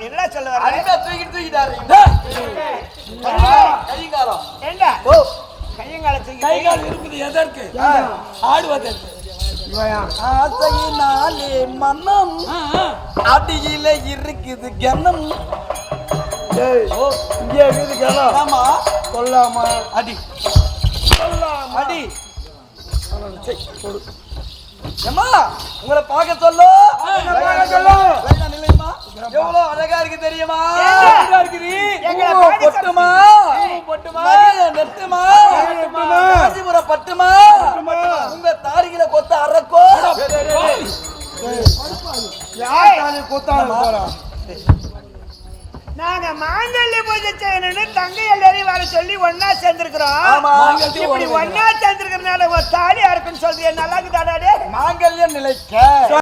என்ன சொல்ல வர? அடிமை தூக்கிட்டாரு. கைகாலம் ஏண்டா? கையங்கால தூக்கி கைகால் இருக்குது எதற்கு? ஆடுவதற்கு. ஆசையினாலே மனம் அடியில இருக்குது கனம். இங்கே இருக்குது கனம். ஆமா கொல்லாமா அடி அடி. ஏமா உங்களை பார்க்க சொல்லு. எவ்வளவு அழகா இருக்கு தெரியுமா? பொட்டுமா பொட்டுமா நெட்டுமா காஞ்சிபுரம் பட்டுமா உங்க தாடிகளை கொத்த அறக்கோ. நாங்க மாங்கல்ய பூஜை செய்யணும்னு தங்கை எல்லாரையும் வர சொல்லி ஒன்னா சேர்ந்திருக்கிறோம். இப்படி ஒன்னா சேர்ந்திருக்கிறதுனால ஒரு தாலி அறுக்குன்னு சொல்றீங்க. நல்லா இருக்குதாடா? மாங்கல்யம் நிலைக்க